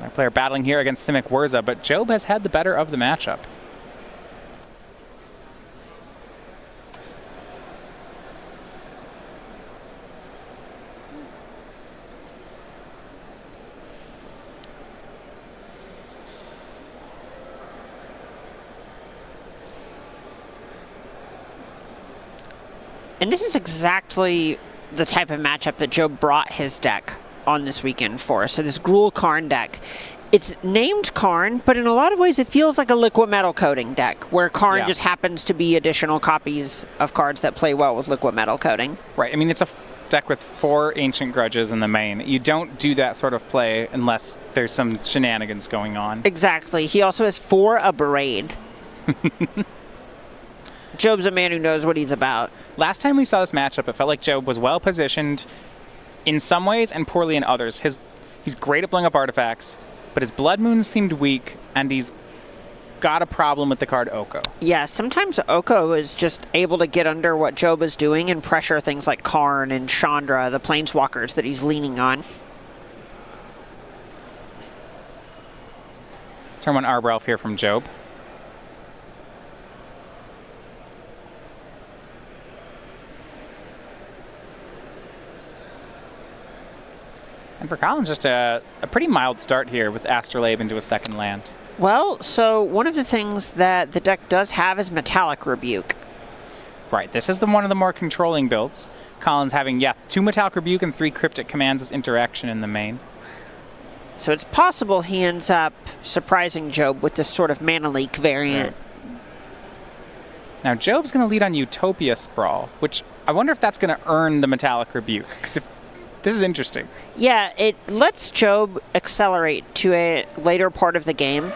Our player battling here against Simic Wurza, but Job has had the better of the matchup. And this is exactly the type of matchup that Job brought his deck on this weekend for. So this Gruul Karn deck, it's named Karn, but in a lot of ways it feels like a liquid metal coating deck, where Karn just happens to be additional copies of cards that play well with liquid metal coating. Right. I mean, it's a deck with 4 Ancient Grudges in the main. You don't do that sort of play unless there's some shenanigans going on. Exactly. He also has 4 Abrade. Job's a man who knows what he's about. Last time we saw this matchup, it felt like Job was well positioned in some ways and poorly in others. He's great at blowing up artifacts, but his Blood Moon seemed weak, and he's got a problem with the card Oko. Yeah, sometimes Oko is just able to get under what Job is doing and pressure things like Karn and Chandra, the planeswalkers that he's leaning on. Turn 1 Arbor Elf here from Job. And for Collins, just a pretty mild start here with Astrolabe into a second land. Well, so one of the things that the deck does have is Metallic Rebuke. Right, this is one of the more controlling builds. Collins having, 2 Metallic Rebuke and 3 Cryptic Commands as interaction in the main. So it's possible he ends up surprising Job with this sort of Mana Leak variant. Now, Job's going to lead on Utopia Sprawl, which I wonder if that's going to earn the Metallic Rebuke, because this is interesting. Yeah, it lets Job accelerate to a later part of the game,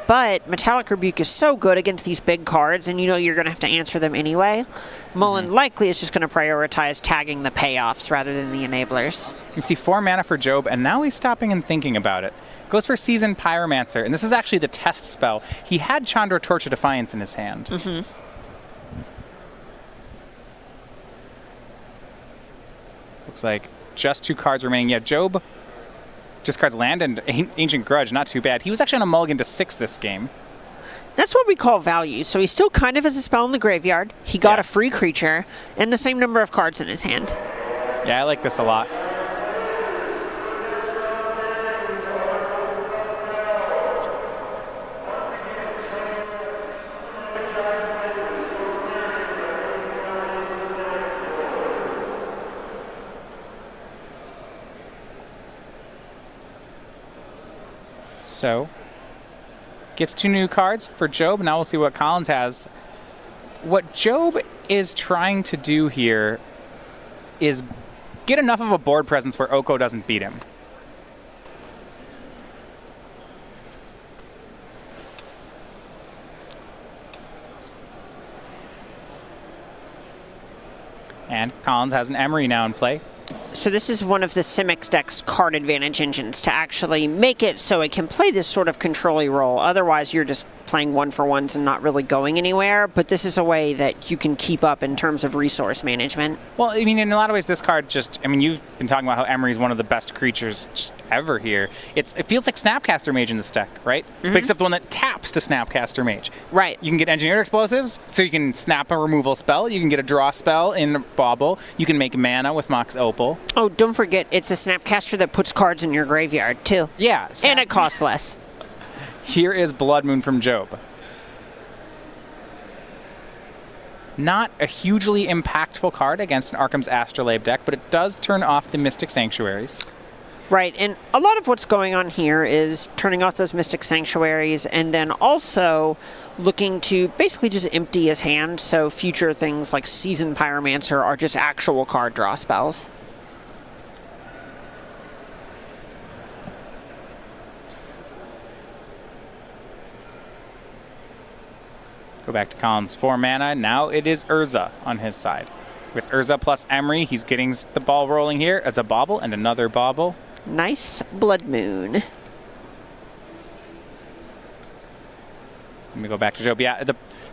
but Metallic Rebuke is so good against these big cards, and you know you're going to have to answer them anyway. Mullen likely is just going to prioritize tagging the payoffs rather than the enablers. You see 4 mana for Job, and now he's stopping and thinking about it. Goes for Seasoned Pyromancer, and this is actually the test spell. He had Chandra Torch of Defiance in his hand. Looks like just 2 cards remaining. Yeah, Job discards land and Ancient Grudge, not too bad. He was actually on a mulligan to 6 this game. That's what we call value. So he still kind of has a spell in the graveyard. He got a free creature and the same number of cards in his hand. Yeah, I like this a lot. So, gets 2 new cards for Job. Now we'll see what Collins has. What Job is trying to do here is get enough of a board presence where Oko doesn't beat him. And Collins has an Emery now in play. So this is one of the Simic deck's card advantage engines to actually make it so it can play this sort of control-y role. Otherwise, you're just playing 1-for-1s and not really going anywhere. But this is a way that you can keep up in terms of resource management. Well, I mean, in a lot of ways, this card just, I mean, you've been talking about how Emery is one of the best creatures just ever here. It feels like Snapcaster Mage in this deck, right? Except the one that taps to Snapcaster Mage. Right. You can get Engineered Explosives, so you can snap a removal spell. You can get a draw spell in Bauble. You can make mana with Mox Opal. Oh, don't forget, it's a Snapcaster that puts cards in your graveyard, too. Yeah. And it costs less. Here is Blood Moon from Job. Not a hugely impactful card against an Arkham's Astrolabe deck, but it does turn off the Mystic Sanctuaries. Right, and a lot of what's going on here is turning off those Mystic Sanctuaries and then also looking to basically just empty his hand, so future things like Seasoned Pyromancer are just actual card draw spells. Go back to Collins, 4 mana. Now it is Urza on his side. With Urza plus Emery, he's getting the ball rolling here. It's a Bauble and another Bauble. Nice Blood Moon. Let me go back to Job. Yeah,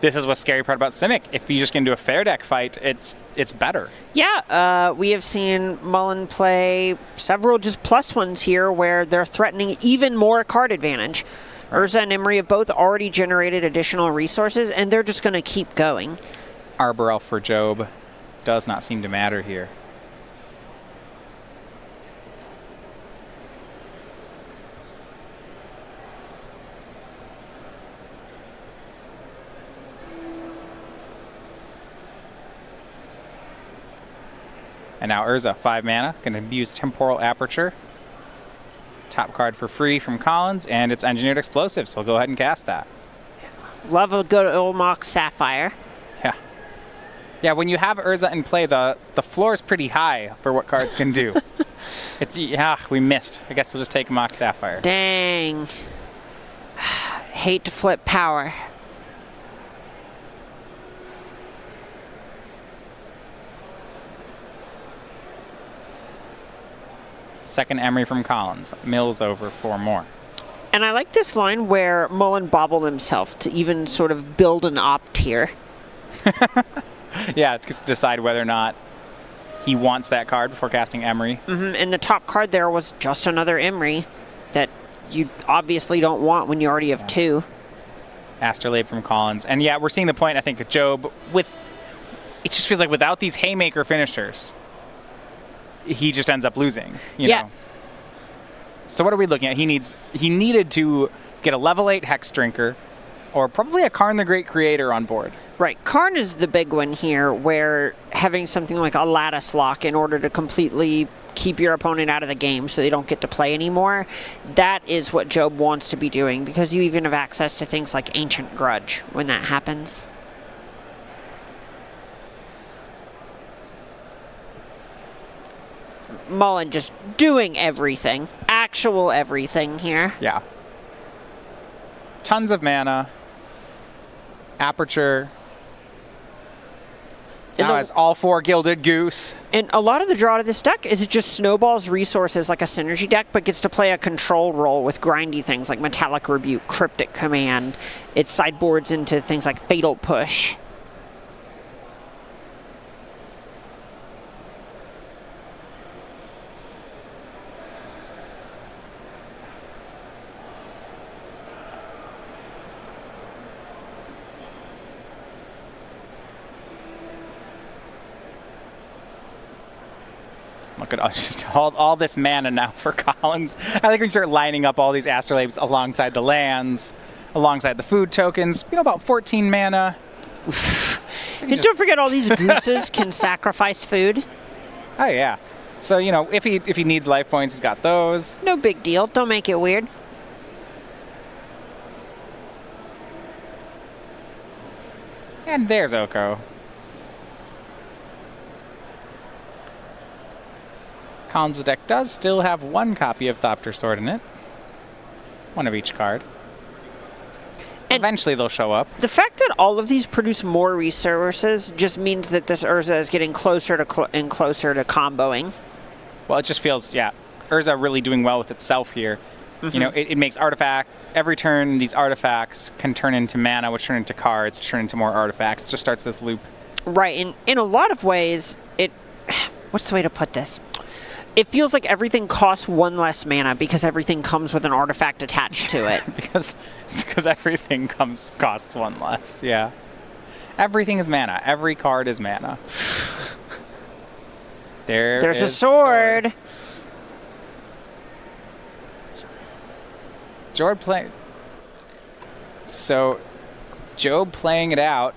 this is what's scary part about Simic. If you just get into a fair deck fight, it's better. Yeah, we have seen Mullen play several just plus ones here where they're threatening even more card advantage. Urza and Emery have both already generated additional resources, and they're just going to keep going. Arbor Elf for Job does not seem to matter here. And now Urza, 5 mana, going to use Temporal Aperture. Top card for free from Collins, and it's Engineered Explosives, so we'll go ahead and cast that. Love a good old Mock Sapphire. Yeah. Yeah, when you have Urza in play, the floor is pretty high for what cards can do. We missed. I guess we'll just take Mock Sapphire. Dang. Hate to flip power. Second Emery from Collins. Mills over 4 more. And I like this line where Mullen bobbled himself to even sort of build an opt here. Yeah, just decide whether or not he wants that card before casting Emery. And the top card there was just another Emery that you obviously don't want when you already have 2. Astrolabe from Collins. And yeah, we're seeing the point, I think, of Job with... It just feels like without these Haymaker finishers, he just ends up losing. You know? So what are we looking at? He needed to get a level 8 Hex Drinker, or probably a Karn the Great Creator on board. Right. Karn is the big one here, where having something like a Lattice Lock in order to completely keep your opponent out of the game so they don't get to play anymore, that is what Job wants to be doing, because you even have access to things like Ancient Grudge when that happens. Mullen just doing everything. Actual everything here. Yeah. Tons of mana. Aperture. Now has all 4 Gilded Goose. And a lot of the draw to this deck is it just snowballs resources like a synergy deck, but gets to play a control role with grindy things like Metallic Rebuke, Cryptic Command. It sideboards into things like Fatal Push. Look at just all this mana now for Collins. I think we can start lining up all these Astrolabes alongside the lands, alongside the food tokens. About 14 mana. And don't forget all these gooses can sacrifice food. Oh yeah. So if he needs life points, he's got those. No big deal. Don't make it weird. And there's Oko. Collins' deck does still have 1 copy of Thopter Sword in it. 1 of each card. And eventually they'll show up. The fact that all of these produce more resources just means that this Urza is getting closer to and closer to comboing. Well, it just feels, Urza really doing well with itself here. It makes artifact. Every turn, these artifacts can turn into mana, which turn into cards, which turn into more artifacts. It just starts this loop. Right. And in a lot of ways, what's the way to put this? It feels like everything costs 1 less mana because everything comes with an artifact attached to it. because everything costs 1 less, yeah. Everything is mana. Every card is mana. There's a sword. Job playing it out.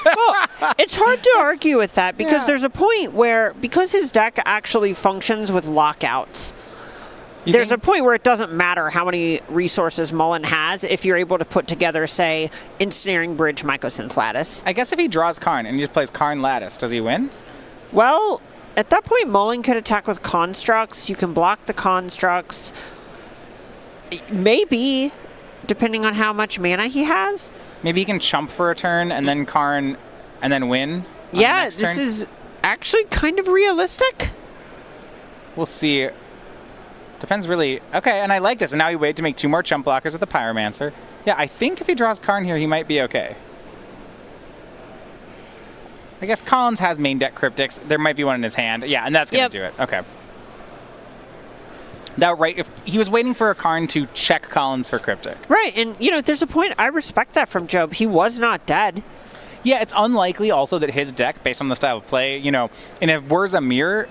Well, it's hard to argue with that because there's a point where, because his deck actually functions with lockouts, there's a point where it doesn't matter how many resources Mullen has if you're able to put together, say, Ensnaring Bridge, Mycosynth Lattice. I guess if he draws Karn and he just plays Karn Lattice, does he win? Well, at that point, Mullen could attack with Constructs. You can block the Constructs. Maybe, depending on how much mana he has. Maybe he can chump for a turn and then Karn and then win. Yeah, this is actually kind of realistic. We'll see. Depends really. Okay, and I like this. And now we wait to make 2 more chump blockers with the Pyromancer. Yeah, I think if he draws Karn here, he might be okay. I guess Collins has main deck Cryptics. There might be one in his hand. Yeah, and that's going to do it. Okay. That right, if he was waiting for a Karn to check Collins for Cryptic. Right, and, there's a point, I respect that from Job. He was not dead. Yeah, it's unlikely also that his deck, based on the style of play, in a Wurza mirror,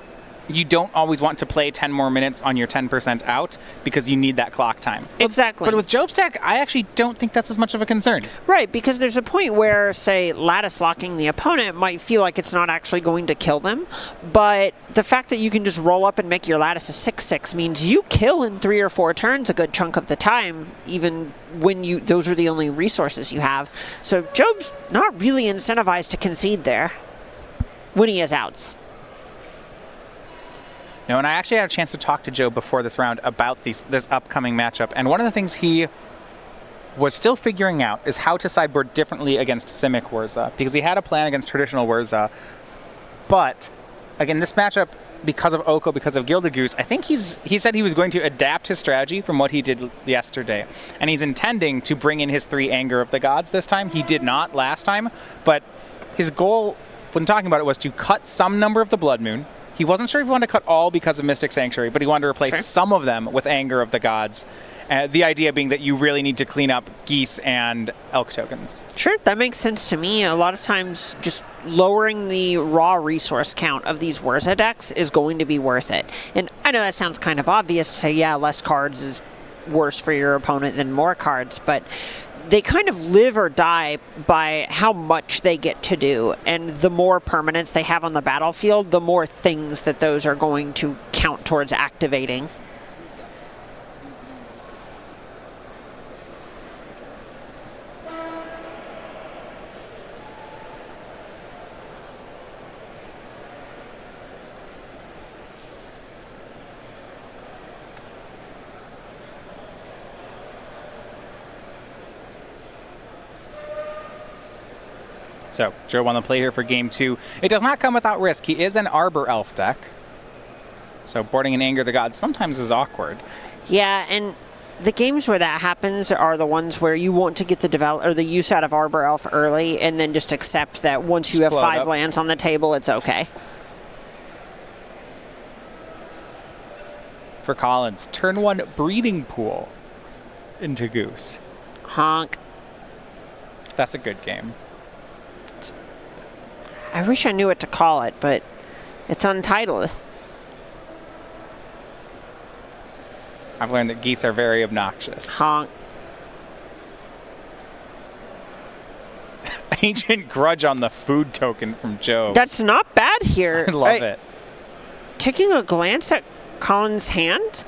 you don't always want to play 10 more minutes on your 10% out because you need that clock time. Exactly. But with Job's deck, I actually don't think that's as much of a concern. Right, because there's a point where, say, lattice locking the opponent might feel like it's not actually going to kill them, but the fact that you can just roll up and make your lattice a 6/6 means you kill in 3 or 4 turns a good chunk of the time, even when those are the only resources you have. So Job's not really incentivized to concede there when he has outs. No, and I actually had a chance to talk to Joe before this round about this upcoming matchup, and one of the things he was still figuring out is how to sideboard differently against Simic Wurza, because he had a plan against traditional Wurza, but again, this matchup, because of Oko, because of Gilded Goose, I think he said he was going to adapt his strategy from what he did yesterday, and he's intending to bring in his 3 Anger of the Gods this time. He did not last time, but his goal when talking about it was to cut some number of the Blood Moon. He wasn't sure if he wanted to cut all because of Mystic Sanctuary, but he wanted to replace some of them with Anger of the Gods. The idea being that you really need to clean up Geese and Elk tokens. Sure, that makes sense to me. A lot of times just lowering the raw resource count of these Wurza decks is going to be worth it. And I know that sounds kind of obvious to say, yeah, less cards is worse for your opponent than more cards, but they kind of live or die by how much they get to do, and the more permanents they have on the battlefield, the more things that those are going to count towards activating. So, Joe won the play here for game 2. It does not come without risk. He is an Arbor Elf deck. So, boarding an Anger of the Gods sometimes is awkward. Yeah, and the games where that happens are the ones where you want to get the use out of Arbor Elf early and then just accept that once you have 5 lands on the table, it's okay. For Collins, turn 1 Breeding Pool into Goose. Honk. That's a good game. I wish I knew what to call it, but it's untitled. I've learned that geese are very obnoxious. Honk. Ancient Grudge on the food token from Joe. That's not bad here. I love it. Taking a glance at Colin's hand,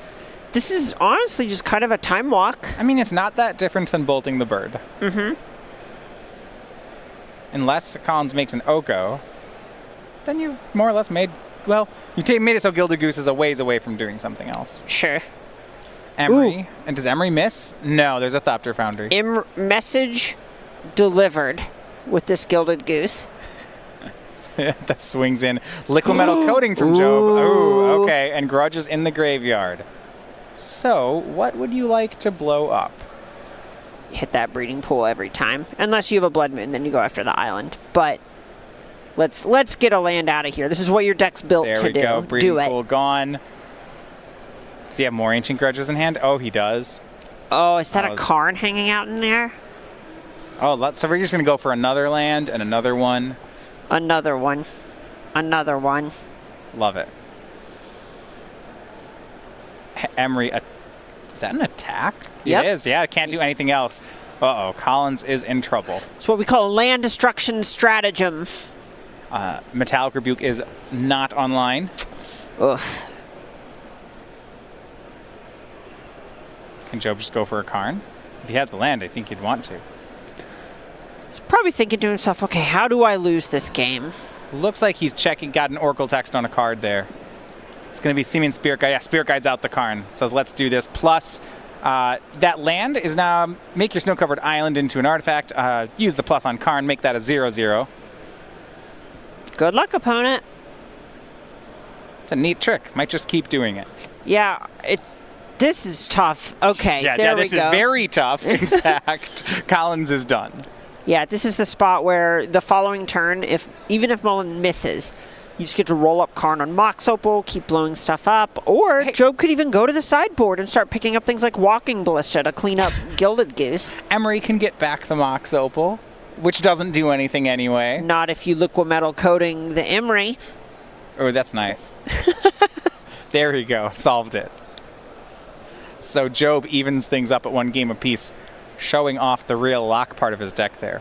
this is honestly just kind of a time walk. I mean, it's not that different than bolting the bird. Mm-hmm. Unless Collins makes an Oko, then you've more or less made, well, made it so Gilded Goose is a ways away from doing something else. Sure. Emery. Ooh. And does Emery miss? No, there's a Thopter Foundry. Message delivered with this Gilded Goose. That swings in. Liquid Metal Coating from Job. Ooh, okay. And Grudge is in the graveyard. So, what would you like to blow up? Hit that Breeding Pool every time. Unless you have a Blood Moon, then you go after the island. But let's get a land out of here. This is what your deck's built to do. There we go. Breeding do Pool it. gone. Does he have more Ancient Grudges in hand? Oh, he does. Oh, is that a Karn hanging out in there? Oh, so we're just going to go for another land and another one. Another one. Another one. Love it. Emery, is that an attack? Yep. It is, yeah. It can't do anything else. Uh-oh, Collins is in trouble. It's what we call a land destruction stratagem. Metallic Rebuke is not online. Oof. Can Job just go for a Karn? If he has the land, I think he'd want to. He's probably thinking to himself, okay, how do I lose this game? Looks like he's got an Oracle text on a card there. It's going to be Seeming Spirit Guide. Yeah, Spirit Guide's out the Karn. Says, let's do this. Plus, that land is now, make your snow-covered island into an artifact. Use the plus on Karn. Make that a 0/0. Good luck, opponent. It's a neat trick. Might just keep doing it. Yeah, it's This is tough. Okay, Yeah, there we this go. is very tough. In fact, Collins is done. Yeah, this is the spot where the following turn, even if Mullen misses, you just get to roll up Karn on Mox Opal, keep blowing stuff up, or Job could even go to the sideboard and start picking up things like Walking Ballista to clean up Gilded Goose. Emery can get back the Mox Opal, which doesn't do anything anyway. Not if you Liquimetal Coating the Emery. Oh, that's nice. There we go. Solved it. So Job evens things up at 1 game apiece, showing off the real lock part of his deck there.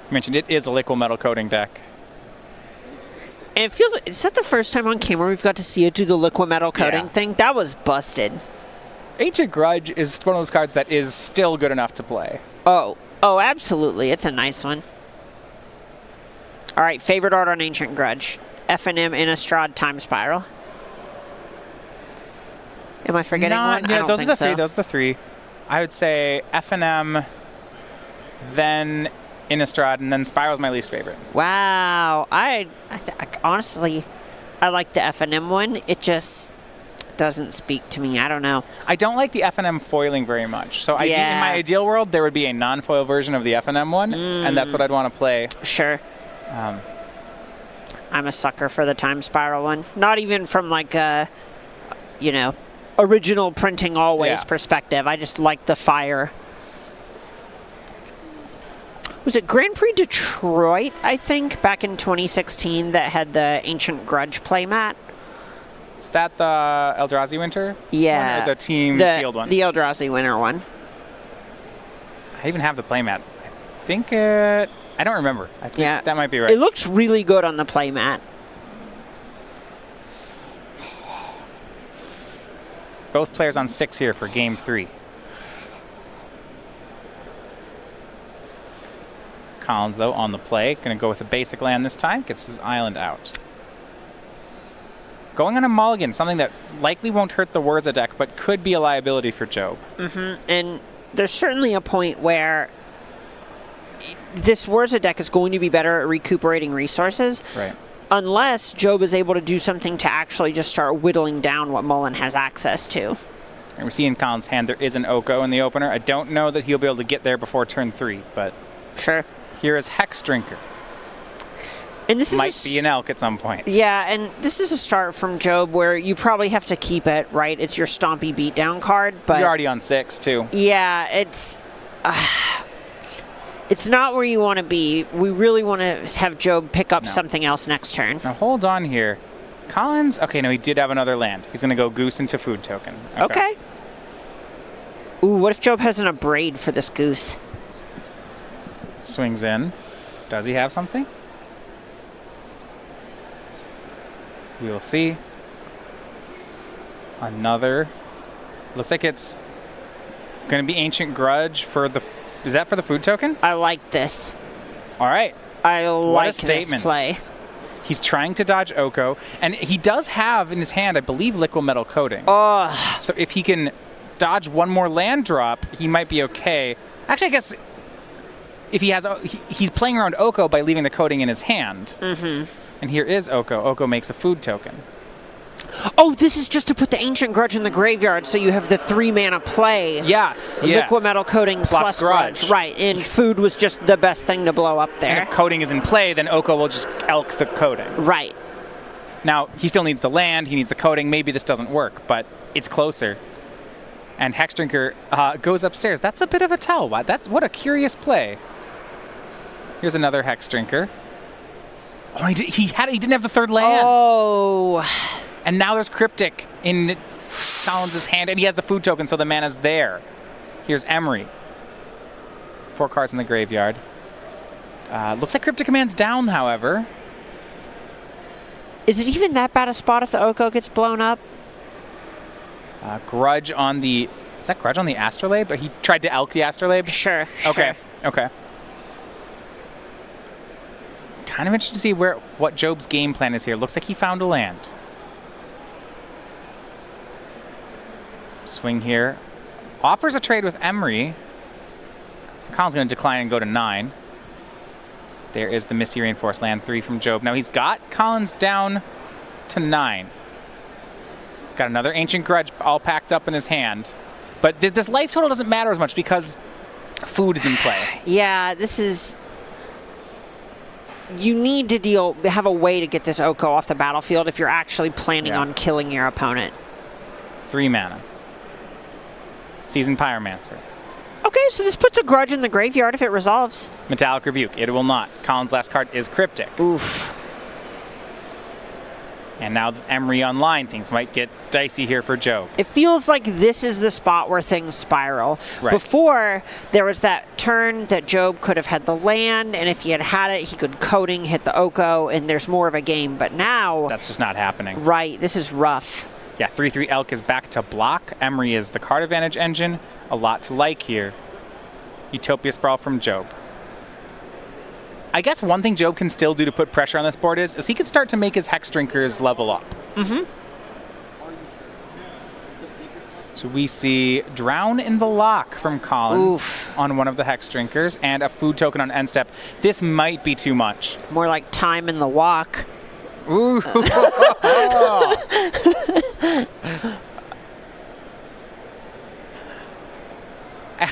I mentioned it is a Liquimetal Coating deck. And it feels like, is that the first time on camera we've got to see it do the Liquimetal Coating thing? That was busted. Ancient Grudge is one of those cards that is still good enough to play. Oh, absolutely. It's a nice one. All right, favorite art on Ancient Grudge. F&M Innistrad Time Spiral. Am I forgetting one? Yeah, I don't those think are the so. three. Those are the three. I would say F&M, then Innistrad, and then Spiral's my least favorite. Wow. Honestly, I like the F&M one. It just doesn't speak to me. I don't know. I don't like the F&M foiling very much. So in Yeah. my ideal world, there would be a non-foil version of the F&M one, and that's what I'd want to play. Sure. I'm a sucker for the Time Spiral one. Not even from like a, original printing always perspective. I just like the fire. Was it Grand Prix Detroit, I think, back in 2016 that had the Ancient Grudge playmat? Is that the Eldrazi Winter? Yeah. One, or the team sealed one? The Eldrazi Winter one. I even have the playmat. I think I don't remember. I think that might be right. It looks really good on the playmat. Both players on 6 here for game 3. Collins, though, on the play. Going to go with a basic land this time. Gets his island out. Going on a mulligan, something that likely won't hurt the Wurza deck, but could be a liability for Job. And there's certainly a point where this Wurza deck is going to be better at recuperating resources. Right. Unless Job is able to do something to actually just start whittling down what Mullen has access to. And we see in Collins' hand there is an Oko in the opener. I don't know that he'll be able to get there before turn 3, but sure. Here is Hex Drinker. And this might be an elk at some point. Yeah, and this is a start from Job where you probably have to keep it, right? It's your stompy beatdown card, but you're already on 6 too. Yeah, it's not where you want to be. We really want to have Job pick up something else next turn. Now hold on here. Collins, okay, no, he did have another land. He's going to go Goose into Food Token. Okay. Ooh, what if Job has an Abrade for this Goose? Swings in. Does he have something? We will see. Another. Looks like it's going to be Ancient Grudge for the... Is that for the Food Token? I like this. All right. I like this play. He's trying to dodge Oko, and he does have in his hand, I believe, Liquimetal Coating. Oh. So if he can dodge one more land drop, he might be okay. Actually, I guess if he has, he's playing around Oko by leaving the coating in his hand. Mm-hmm. And here is Oko. Oko makes a Food Token. Oh, this is just to put the Ancient Grudge in the graveyard so you have the 3-mana play. Yes. Liquimetal Coating plus Grudge. Right, and food was just the best thing to blow up there. And if coating is in play, then Oko will just elk the coating. Right. Now, he still needs the land, he needs the coating. Maybe this doesn't work, but it's closer. And Hexdrinker goes upstairs. That's a bit of a tell. What a curious play. Here's another Hexdrinker. Oh, he didn't have the third land. Oh. And now there's Cryptic in Collins' hand, and he has the Food Token, so the mana's there. Here's Emery. 4 cards in the graveyard. Looks like Cryptic Command's down, however. Is it even that bad a spot if the Oko gets blown up? Grudge on the... Is that Grudge on the Astrolabe? But he tried to elk the Astrolabe? Sure. Okay. Kind of interested to see what Job's game plan is here. Looks like he found a land. Swing here. Offers a trade with Emery. Collins going to decline and go to 9. There is the Misty Reinforced land 3 from Job. Now he's got Collins down to 9. Got another Ancient Grudge all packed up in his hand. But this life total doesn't matter as much because food is in play. Yeah, this is... You need to have a way to get this Oko off the battlefield if you're actually planning on killing your opponent. 3 mana. Seasoned Pyromancer. Okay, so this puts a Grudge in the graveyard if it resolves. Metallic Rebuke. It will not. Colin's last card is Cryptic. Oof. And now with Emery online, things might get dicey here for Joe. It feels like this is the spot where things spiral. Right. Before, there was that turn that Job could have had the land, and if he had it, he could coding, hit the Oko, and there's more of a game. But now... That's just not happening. Right, this is rough. Yeah, 3/3 Elk is back to block. Emery is the card advantage engine. A lot to like here. Utopia Sprawl from Job. I guess one thing Job can still do to put pressure on this board is he can start to make his Hex Drinkers level up. Mm-hmm. So we see Drown in the Lock from Collins Oof. on one of the Hex Drinkers and a food token on end step. This might be too much. More like Time in the Walk. Ooh.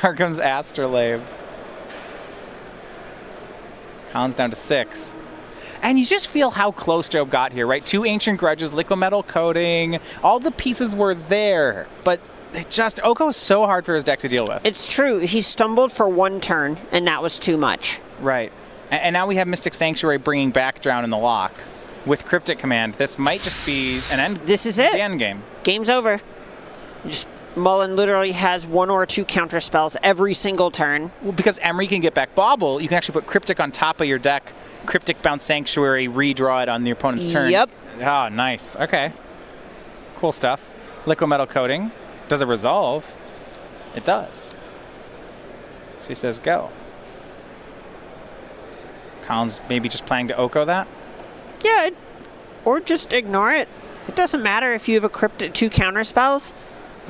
Here comes Astrolabe. Collins down to 6. And you just feel how close Job got here, right? 2 Ancient Grudges, Liquid Metal Coating, all the pieces were there, but Oko is so hard for his deck to deal with. It's true. He stumbled for 1 turn, and that was too much. Right. And now we have Mystic Sanctuary bringing back Drown in the Lock. With Cryptic Command, this might just be an end. This is it. The end game. Game's over. Just Mullen literally has 1 or 2 counter spells every single turn. Well, because Emery can get back Bauble, you can actually put Cryptic on top of your deck, Cryptic Bounce Sanctuary, redraw it on the opponent's turn. Yep. Oh, nice. Okay. Cool stuff. Liquid Metal Coating. Does it resolve? It does. So he says go. Collins maybe just planning to Oko that? Yeah, or just ignore it. It doesn't matter if you have a Cryptic 2 counter spells.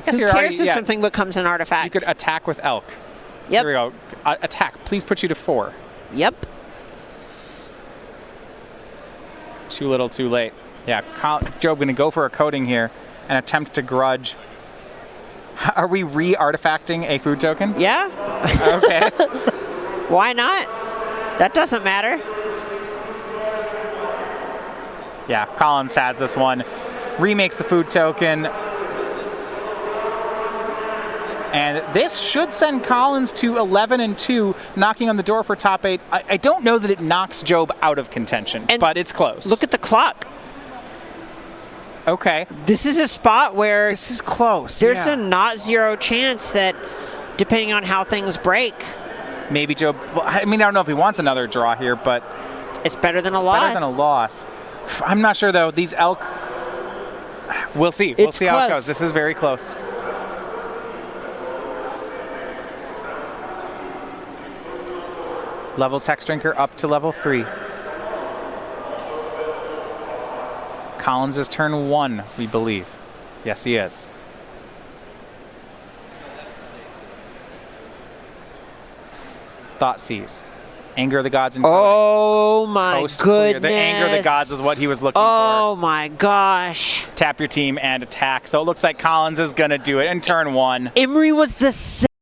Who cares if something becomes an artifact? You could attack with Elk. Yep. Here we go. Attack. Please put you to 4. Yep. Too little, too late. Yeah, Job going to go for a coding here and attempt to grudge. Are we re-artifacting a food token? Yeah. Okay. Why not? That doesn't matter. Yeah, Collins has this one. Remakes the food token. And this should send Collins to 11-2, knocking on the door for top 8. I don't know that it knocks Job out of contention, but it's close. Look at the clock. Okay. This is a spot where This is close. there's a not zero chance that, depending on how things break, maybe Job. Well, I mean, I don't know if he wants another draw here, but it's better than a loss. better than a loss. I'm not sure though. These Elk. We'll see. We'll see how it goes. This is very close. Levels Hex Drinker up to level 3. Collins is turn 1, we believe. Yes, he is. Thoughtseize. Anger of the Gods and Oh my goodness. The Anger of the Gods is what he was looking for. Oh my gosh. Tap your team and attack. So it looks like Collins is going to do it in turn 1. Emery was the